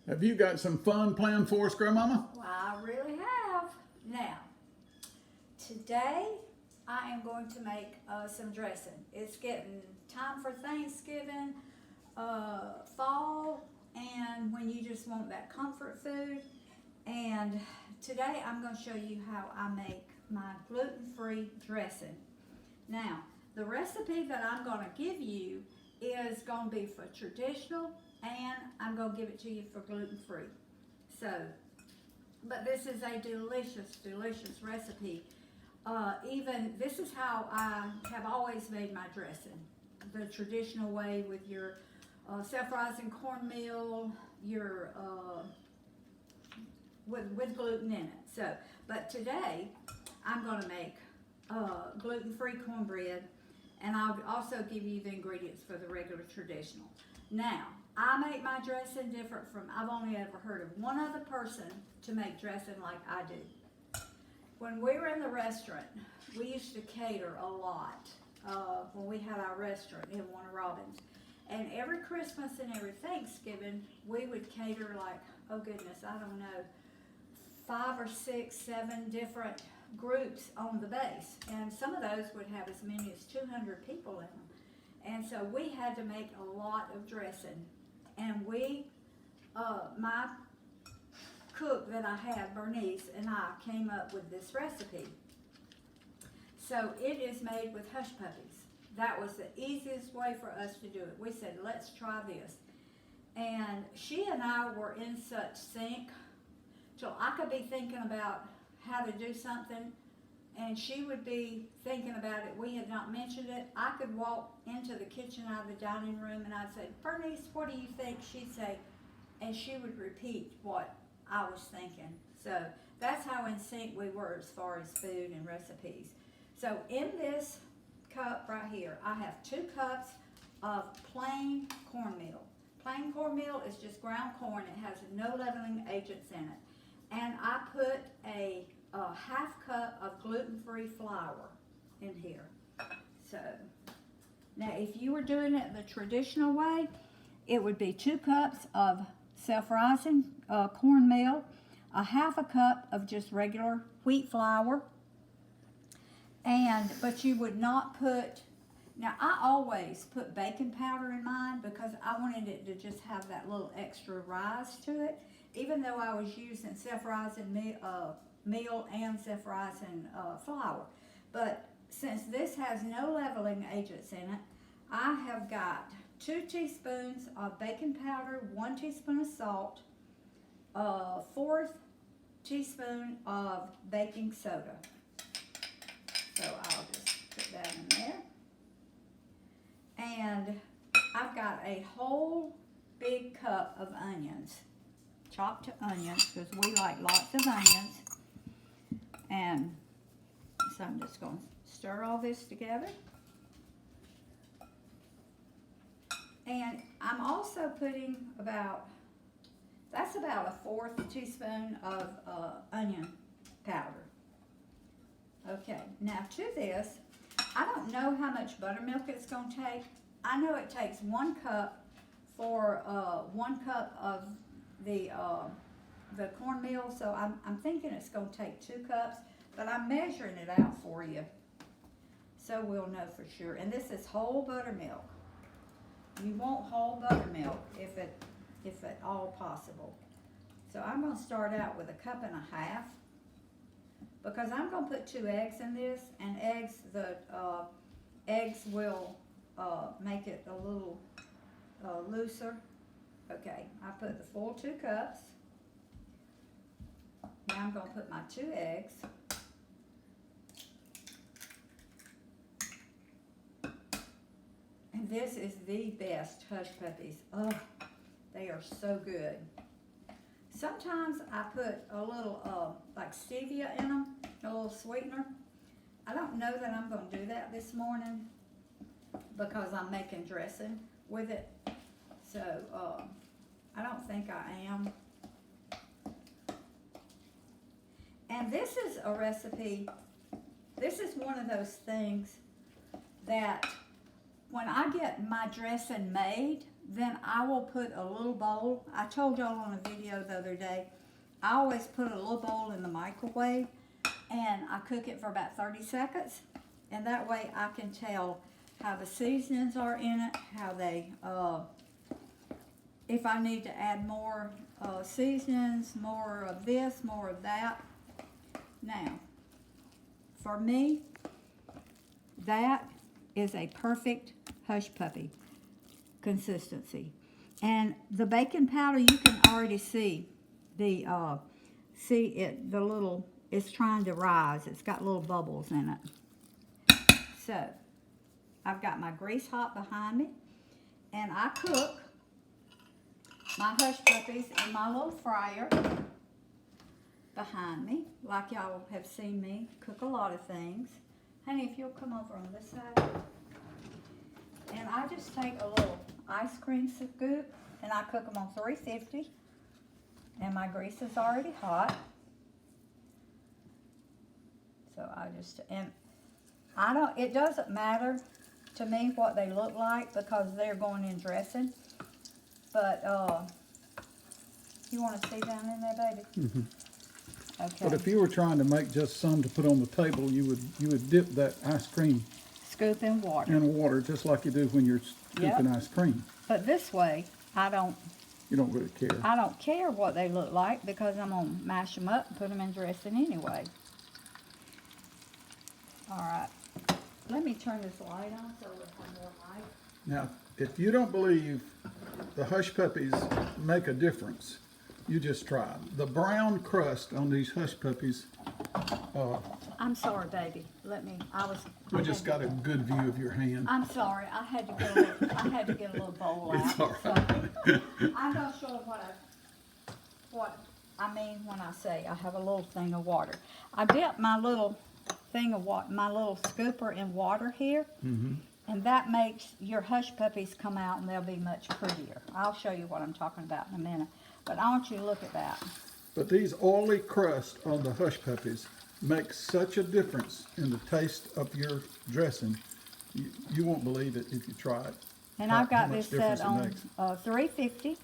Have you got some fun planned for us, Grandmama? Well, I really have. Now, today I am going to make some dressing. It's getting time for Thanksgiving, fall, and when you just want that comfort food. And today I'm going to show you how I make my gluten-free dressing. Now, the recipe that I'm going to give you is going to be for traditional, and I'm going to give it to you for gluten-free. So, but this is a delicious, delicious recipe. Even this is how I have always made my dressing, the traditional way with your self-rising cornmeal, your with gluten in it. So, but today I'm going to make gluten-free cornbread, and I'll also give you the ingredients for the regular traditional. Now, I make my dressing different from, I've only ever heard of one other person to make dressing like I do. When we were in the restaurant, we used to cater a lot when we had our restaurant in Warner Robins. And every Christmas and every Thanksgiving, we would cater like, oh goodness, I don't know, 5 or 6, 7 different groups on the base. And some of those would have as many as 200 people in them. And so we had to make a lot of dressing. And we, my cook that I had, Bernice, and I came up with this recipe. So it is made with hush puppies. That was the easiest way for us to do it. We said, let's try this. And she and I were in such sync till I could be thinking about how to do something, and she would be thinking about it. We had not mentioned it. I could walk into the kitchen out of the dining room and I'd say, Bernice, what do you think? She'd say, and she would repeat what I was thinking. So that's how in sync we were as far as food and recipes. So in this cup right here, I have 2 cups of plain cornmeal. Plain cornmeal is just ground corn. It has no leavening agents in it. And I put a half cup of gluten-free flour in here. So now if you were doing it the traditional way, it would be 2 cups of self-rising cornmeal, a half a cup of just regular wheat flour, but you would not put, now I always put baking powder in mine because I wanted it to just have that little extra rise to it, even though I was using self-rising meal and self-rising flour. But since this has no leavening agents in it, I have got 2 teaspoons of baking powder, 1 teaspoon of salt, 1/4 teaspoon of baking soda. So I'll just put that in there. And I've got a whole big cup of onions, chopped onions, because we like lots of onions. And so I'm just going to stir all this together. And I'm also putting that's about a 1/4 teaspoon of onion powder. Okay, now to this, I don't know how much buttermilk it's going to take. I know it takes 1 cup for 1 cup of the cornmeal, so I'm thinking it's going to take 2 cups, but I'm measuring it out for you so we'll know for sure. And this is whole buttermilk. You want whole buttermilk if at all possible. So I'm going to start out with 1.5 cups because I'm going to put 2 eggs in this, and eggs will make it a little looser. Okay, I put the full 2 cups. Now I'm going to put my 2 eggs. And this is the best hush puppies. Oh, they are so good. Sometimes I put a little like stevia in them, a little sweetener. I don't know that I'm going to do that this morning because I'm making dressing with it. So I don't think I am. And this is a recipe, this is one of those things that when I get my dressing made, then I will put a little bowl. I told y'all on a video the other day, I always put a little bowl in the microwave and I cook it for about 30 seconds. And that way I can tell how the seasonings are in it, how they, if I need to add more seasonings, more of this, more of that. Now, for me, that is a perfect hush puppy consistency. And the baking powder, you can already see the it's trying to rise. It's got little bubbles in it. So I've got my grease hot behind me, and I cook my hush puppies in my little fryer behind me, like y'all have seen me cook a lot of things. Honey, if you'll come over on this side. And I just take a little ice cream scoop and I cook them on 350. And my grease is already hot. So it doesn't matter to me what they look like because they're going in dressing. But you want to see down in there, baby? Mm-hmm. Okay. But if you were trying to make just some to put on the table, you would dip that ice cream Scoop in water. in water just like you do when you're scooping ice cream. But this way, You don't really care. I don't care what they look like because I'm going to mash them up and put them in dressing anyway. All right. Let me turn this light on so we'll have more light. Now, if you don't believe the hush puppies make a difference, you just try 'em. The brown crust on these hush puppies, I'm sorry, baby. we just got a good view of your hand. I'm sorry. I had to get a little bowl out. It's all right. So, I'm not sure what I mean when I say I have a little thing of water. I dip my little thing of water, my little scooper in water here. Mm-hmm. And that makes your hush puppies come out and they'll be much prettier. I'll show you what I'm talking about in a minute. But I want you to look at that. But these oily crust on the hush puppies make such a difference in the taste of your dressing. You won't believe it if you try it. And how I've got much this set difference it on makes. 350.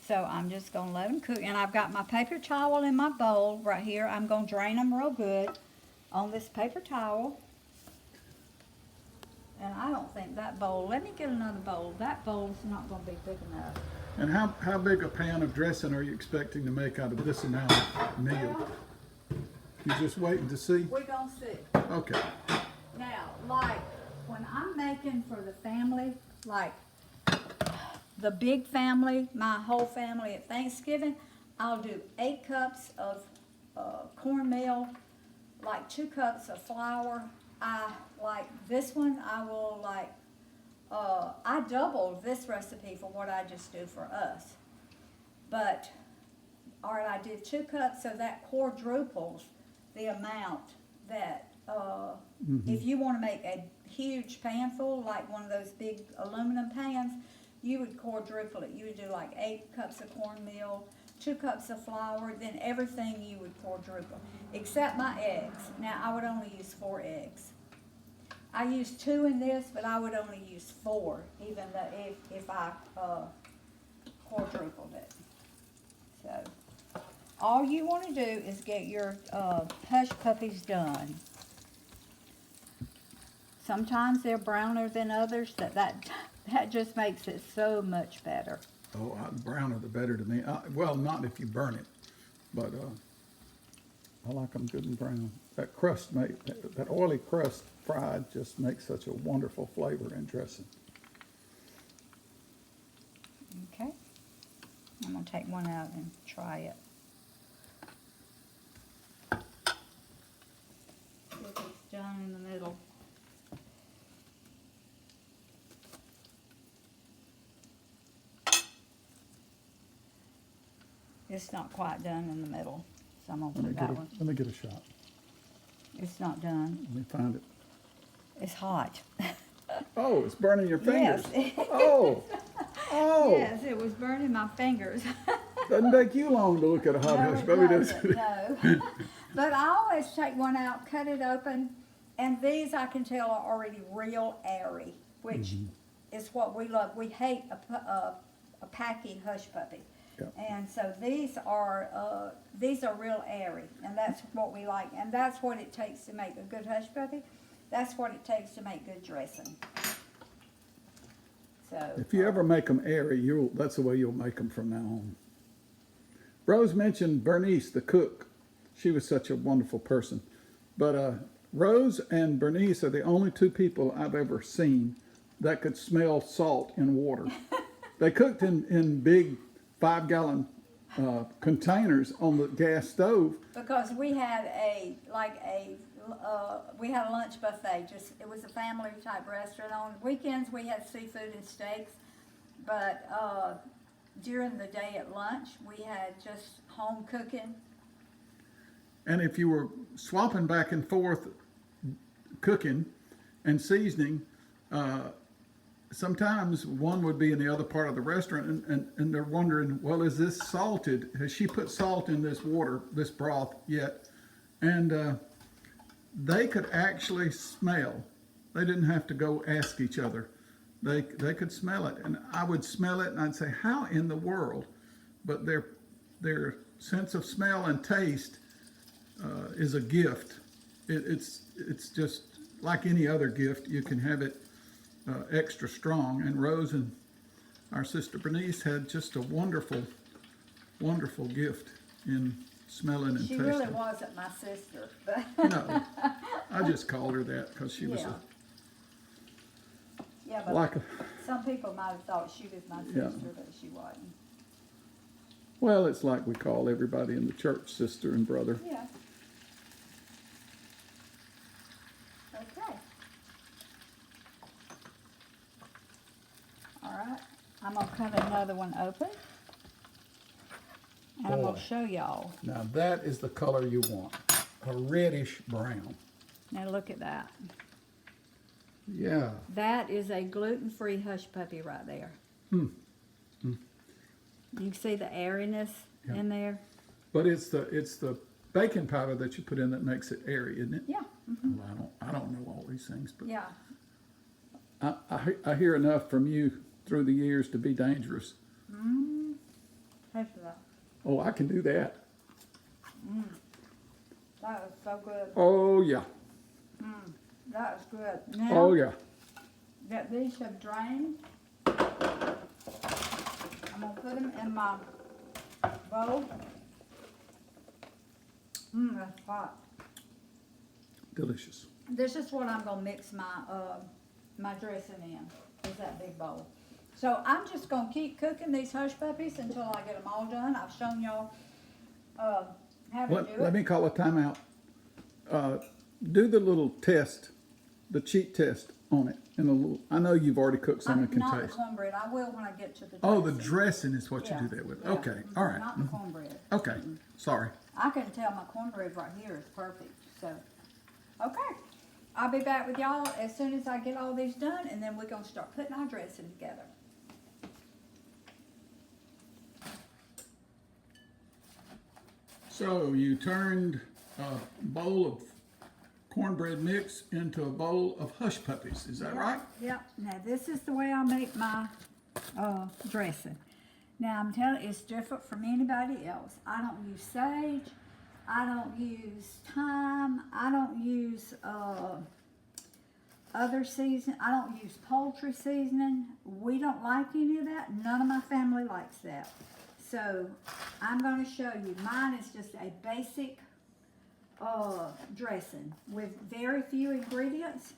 So I'm just going to let them cook. And I've got my paper towel in my bowl right here. I'm going to drain them real good on this paper towel. And I don't think that bowl, let me get another bowl. That bowl's not going to be big enough. And how big a pan of dressing are you expecting to make out of this amount of meal? Well, You just waiting to see? we're going to see. Okay. Now, like when I'm making for the family, like the big family, my whole family at Thanksgiving, I'll do 8 cups of cornmeal, like 2 cups of flour. Like this one, I will I doubled this recipe for what I just do for us. But, all right, I did 2 cups, so that quadruples the amount that, if you want to make a huge pan full, like one of those big aluminum pans, you would quadruple it. You would do like 8 cups of cornmeal, 2 cups of flour, then everything you would quadruple, except my eggs. Now, I would only use 4 eggs. I used 2 in this, but I would only use 4, even though if I quadrupled it. So, all you want to do is get your hush puppies done. Sometimes they're browner than others. That just makes it so much better. Oh, the browner the better to me. Well, not if you burn it, but I like them good and brown. That crust, that oily crust fried just makes such a wonderful flavor in dressing. Okay. I'm going to take one out and try it. See if it's done in the middle. It's not quite done in the middle, so I'm going to put that one. Let me get a shot. It's not done. Let me find it. It's hot. Oh, it's burning your fingers. Yes. Oh. Yes, it was burning my fingers. Doesn't take you long to look at a hot hush puppy, does it? No. But I always take one out, cut it open, and these I can tell are already real airy, which is what we love. We hate a packy hush puppy. Yeah. And so these are real airy, and that's what we like, and that's what it takes to make a good hush puppy. That's what it takes to make good dressing. So If you ever make them airy, that's the way you'll make them from now on. Rose mentioned Bernice, the cook. She was such a wonderful person. But Rose and Bernice are the only two people I've ever seen that could smell salt in water. They cooked in big 5-gallon containers on the gas stove. because we had a lunch buffet. Just it was a family type restaurant. On weekends we had seafood and steaks, but during the day at lunch we had just home cooking. And if you were swapping back and forth cooking and seasoning, sometimes one would be in the other part of the restaurant and they're wondering, well, is this salted? Has she put salt in this water, this broth yet? And they could actually smell. They didn't have to go ask each other. They could smell it. And I would smell it and I'd say, how in the world? But their sense of smell and taste is a gift. It's just like any other gift. You can have it extra strong. And Rose and our sister Bernice had just a wonderful, wonderful gift in smelling and She tasting. really wasn't my sister, but No, I just called her that because she was yeah, but like some people might have thought she was my Yeah. sister, but she wasn't. well, it's like we call everybody in the church sister and brother. Yeah. Okay. All right. I'm gonna cut another one open, and I'm Boy. gonna show y'all. Now that is the color you want, a reddish brown. Now look at that. Yeah. That is a gluten-free hush puppy right there. You can see the airiness in there. But it's the baking powder that you put in that makes it airy, isn't it? Yeah. Well, I don't know all these things, but Yeah. I hear enough from you through the years to be dangerous. Taste that. Oh, I can do that. That was so good. Oh yeah. That was good. Now Oh yeah. that these have drained, I'm gonna put them in my bowl. That's hot. Delicious. This is what I'm gonna mix my dressing in, is that big bowl. So I'm just gonna keep cooking these hush puppies until I get them all done. I've shown y'all how to do it. Let me call a timeout. Do the little test, the cheat test on it. In a little. I know you've already cooked some and can Not the taste. cornbread. I will when I get to the dressing. Oh, the dressing is what Yeah, you do that with. yeah. Okay. All right. Not the cornbread. Okay. Sorry. I can tell my cornbread right here is perfect. So, okay. I'll be back with y'all as soon as I get all these done, and then we're going to start putting our dressing together. So you turned a bowl of cornbread mix into a bowl of hush puppies. Is that right? Yep. Now, this is the way I make my dressing. Now, I'm telling you, it's different from anybody else. I don't use sage. I don't use thyme. I don't use other seasoning. I don't use poultry seasoning. We don't like any of that. None of my family likes that. So I'm going to show you. Mine is just a basic dressing with very few ingredients.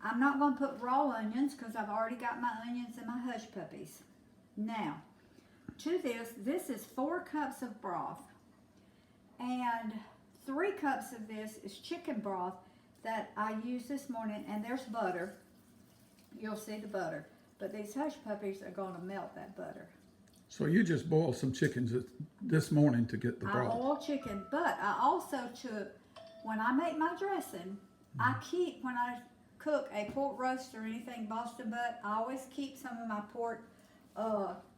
I'm not going to put raw onions because I've already got my onions in my hush puppies. Now, to this is 4 cups of broth. And 3 cups of this is chicken broth that I used this morning, and there's butter. You'll see the butter. But these hush puppies are going to melt that butter. So you just boiled some chickens this morning to get the I broth. boil chicken, but I also took, when I make my dressing, I keep, when I cook a pork roast or anything Boston butt, I always keep some of my pork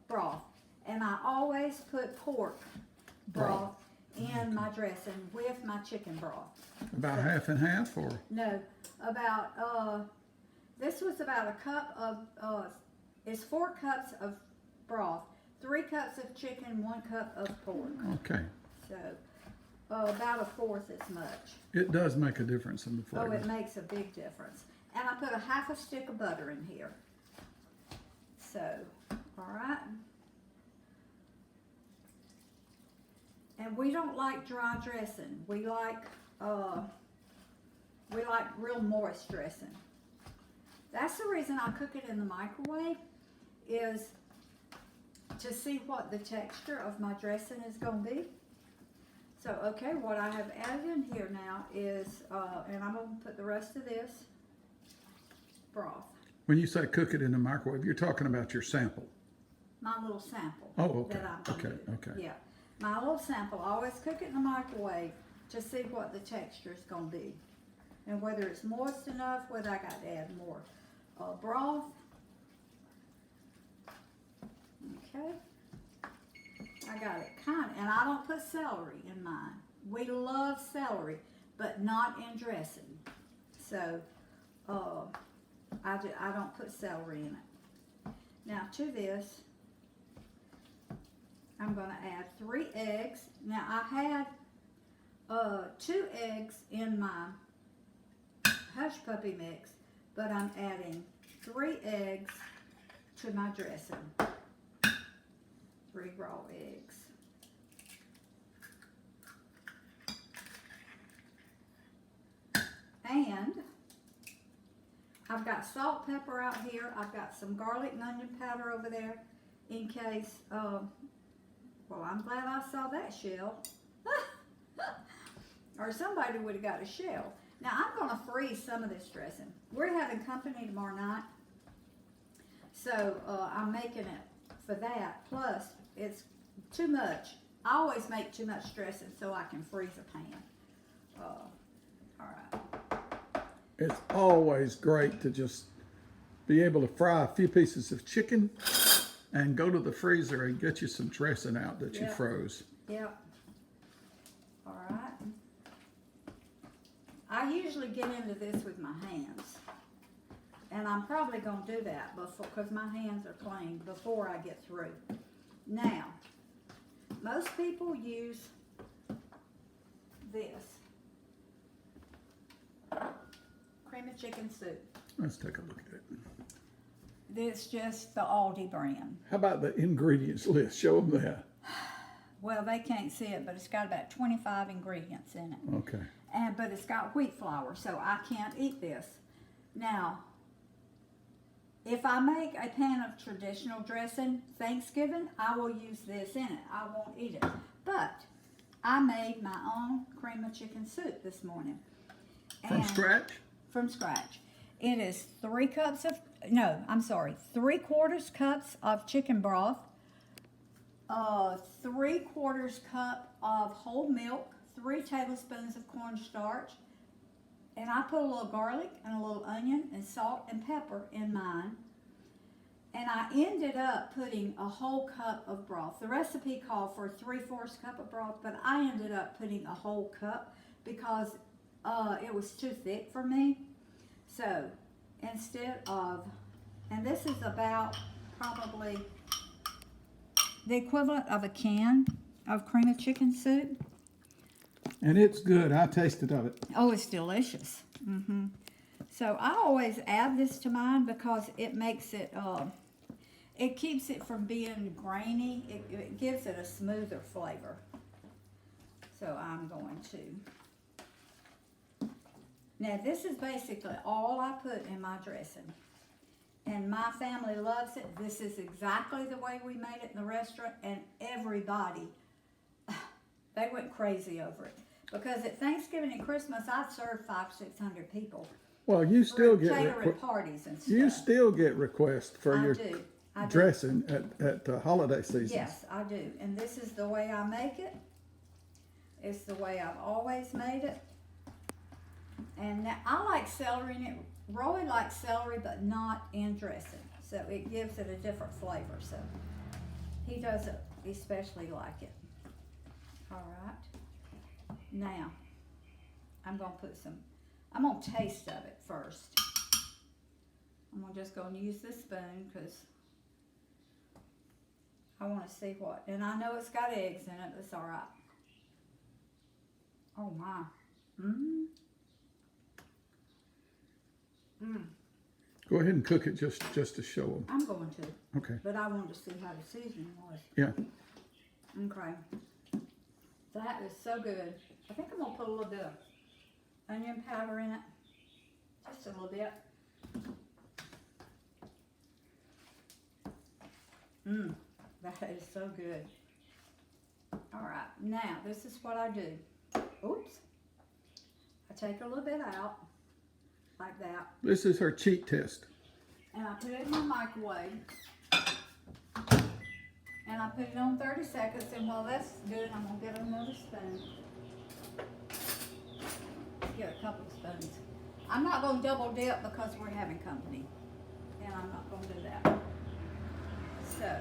broth. And I always put pork broth in my dressing with my chicken broth. About half and half, or No, about this was about a cup of, it's 4 cups of broth, 3 cups of chicken, 1 cup of pork. Okay. So, about a fourth as much. It does make a difference in the Oh, flavor. it makes a big difference. And I put a half a stick of butter in here. So, all right. And we don't like dry dressing. We like real moist dressing. That's the reason I cook it in the microwave, is to see what the texture of my dressing is going to be. So, okay, what I have added in here now is, and I'm going to put the rest of this broth, When you say cook it in the microwave, you're talking about your sample. my little sample. Oh, okay, That I'm gonna okay, do. okay. Yeah, my little sample. I always cook it in the microwave to see what the texture is going to be. And whether it's moist enough, whether I got to add more broth. Okay. I got it and I don't put celery in mine. We love celery, but not in dressing. So, I don't put celery in it. Now to this, I'm gonna add 3 eggs. Now I had 2 eggs in my hush puppy mix, but I'm adding 3 eggs to my dressing. 3 raw eggs. And I've got salt, pepper out here. I've got some garlic and onion powder over there in case, well, I'm glad I saw that shell. Or somebody would have got a shell. Now I'm going to freeze some of this dressing. We're having company tomorrow night. So I'm making it for that. Plus, it's too much. I always make too much dressing so I can freeze a pan. All right. It's always great to just be able to fry a few pieces of chicken and go to the freezer and get you some dressing out that you Yep. froze. Yep. All right. I usually get into this with my hands. And I'm probably going to do that because my hands are clean before I get through. Now, most people use this. Cream of chicken soup. Let's take a look at it. It's just the Aldi brand. How about the ingredients list? Show them that. Well, they can't see it, but it's got about 25 ingredients in it. Okay. But it's got wheat flour, so I can't eat this. Now, if I make a pan of traditional dressing Thanksgiving, I will use this in it. I won't eat it. But I made my own cream of chicken soup this morning. From scratch? From scratch. It is 3 cups of, 3/4 cups of chicken broth, 3/4 cup of whole milk, 3 tablespoons of cornstarch, and I put a little garlic and a little onion and salt and pepper in mine. And I ended up putting a whole cup of broth. The recipe called for 3/4 cup of broth, but I ended up putting a whole cup because it was too thick for me. So instead of, and this is about probably the equivalent of a can of cream of chicken soup. And it's good. I tasted of it. Oh, it's delicious. So I always add this to mine because it makes it, it keeps it from being grainy. It gives it a smoother flavor. So I'm going to. Now this is basically all I put in my dressing. And my family loves it. This is exactly the way we made it in the restaurant, and everybody, they went crazy over it. Because at Thanksgiving and Christmas, I've served 500-600 people. Well, you still For get catering parties and stuff. you still get requests for I your do. dressing at holiday seasons. Yes, I do. And this is the way I make it. It's the way I've always made it. And now, I like celery in it. Roy likes celery, but not in dressing. So it gives it a different flavor. So he doesn't especially like it. All right. Now, I'm going to taste of it first. I'm just going to use this spoon because I want to see what. And I know it's got eggs in it. That's all right. Oh, my. Mmm. Mmm. Go ahead and cook it just to show them. I'm going to. Okay. But I wanted to see how the seasoning was. Yeah. Okay. That is so good. I think I'm going to put a little bit of onion powder in it. Just a little bit. Mmm. That is so good. All right. Now, this is what I do. Oops. I take a little bit out. Like that. This is her cheat test. And I put it in my microwave. And I put it on 30 seconds. And while that's good, I'm going to get another spoon. Get a couple of spoons. I'm not going to double dip because we're having company. And I'm not going to do that. So,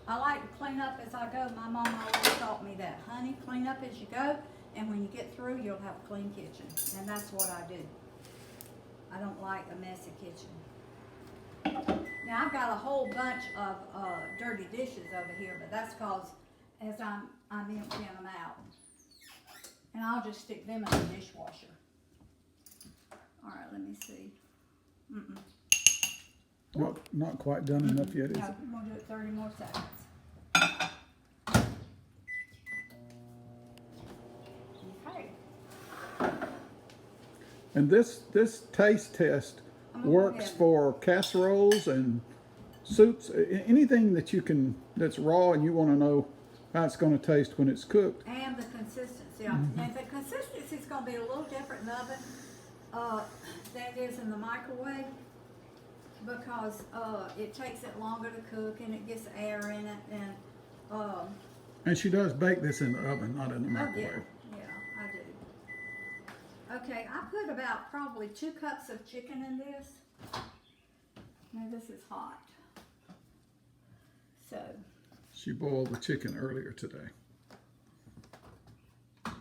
I like to clean up as I go. My mom always taught me that. Honey, clean up as you go. And when you get through, you'll have a clean kitchen. And that's what I do. I don't like a messy kitchen. Now, I've got a whole bunch of dirty dishes over here, but that's because as I'm emptying them out. And I'll just stick them in the dishwasher. All right, let me see. Not quite done enough yet, is No, it? I'm going to do it 30 more seconds. And this taste test I'm gonna works go ahead. for casseroles and soups, anything that that's raw and you want to know how it's going to taste when it's cooked. And the consistency. And the consistency is going to be a little different in the oven than it is in the microwave because it takes it longer to cook and it gets air in it. And she does bake this in the oven, not in the Oh, yeah. microwave. Yeah, I do. Okay, I put about probably 2 cups of chicken in this. Now this is hot. So. She boiled the chicken earlier today. All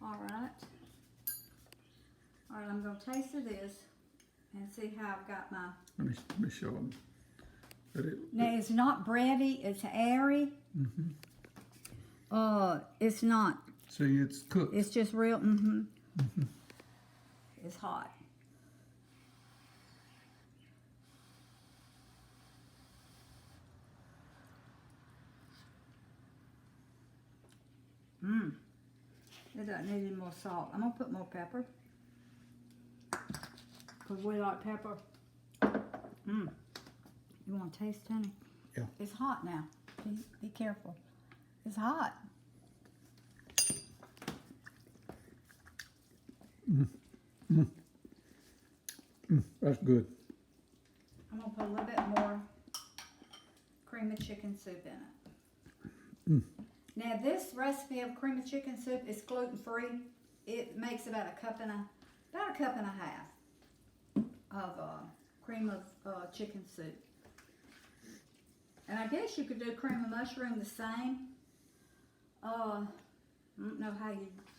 right. All right, I'm going to taste of this and see how I've got my... Let me show them. Now, it's not bready, it's airy. It's not. See, it's cooked. It's just real, It's hot. It doesn't need any more salt. I'm going to put more pepper. Because we like pepper. You want to taste, honey? Yeah. It's hot now. Be careful. It's hot. That's good. I'm going to put a little bit more cream of chicken soup in it. Now this recipe of cream of chicken soup is gluten free. It makes about a cup and a half of cream of chicken soup. And I guess you could do cream of mushroom the same. I don't know how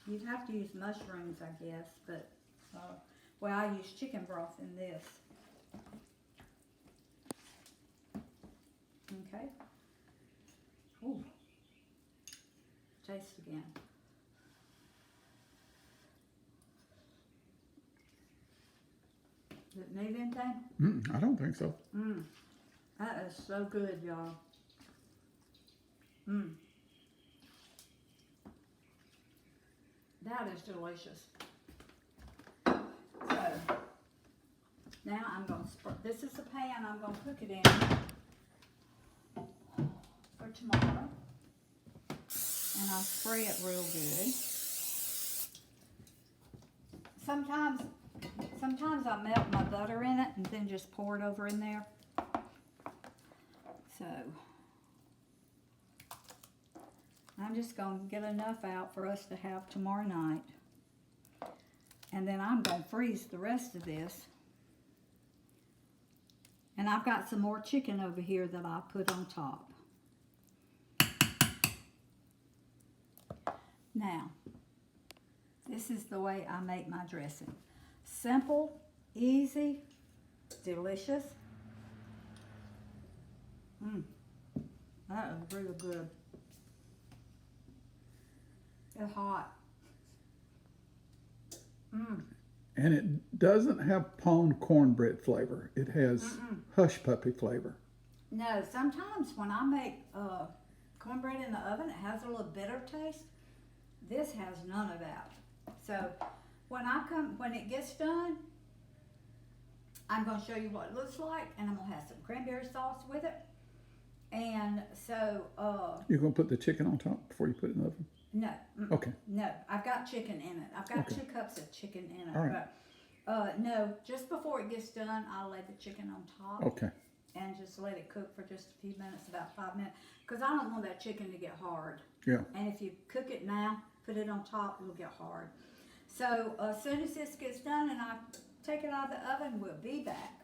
you'd have to use mushrooms, I guess, but well, I use chicken broth in this. Okay. Ooh. Taste again. Does it need anything? I don't think so. That is so good, y'all. That is delicious. So, now I'm going to this is the pan I'm going to cook it in for tomorrow. And I'll spray it real good. Sometimes I melt my butter in it and then just pour it over in there. So, I'm just going to get enough out for us to have tomorrow night. And then I'm going to freeze the rest of this. And I've got some more chicken over here that I'll put on top. Now, This is the way I make my dressing. Simple, easy, delicious. That is really good. It's hot. And it doesn't have pone cornbread flavor. It has hush puppy flavor. No, sometimes when I make cornbread in the oven, it has a little bitter taste. This has none of that. So when it gets done, I'm going to show you what it looks like, and I'm going to have some cranberry sauce with it. And so, You're going to put the chicken on top before you put it in the oven? no. Okay. No, I've got chicken in it. I've got Okay. 2 cups of chicken in it. All right. But no, just before it gets done, I'll lay the chicken on top. Okay. And just let it cook for just a few minutes, about 5 minutes. Because I don't want that chicken to get hard. Yeah. And if you cook it now, put it on top, it'll get hard. So as soon as this gets done and I take it out of the oven, we'll be back.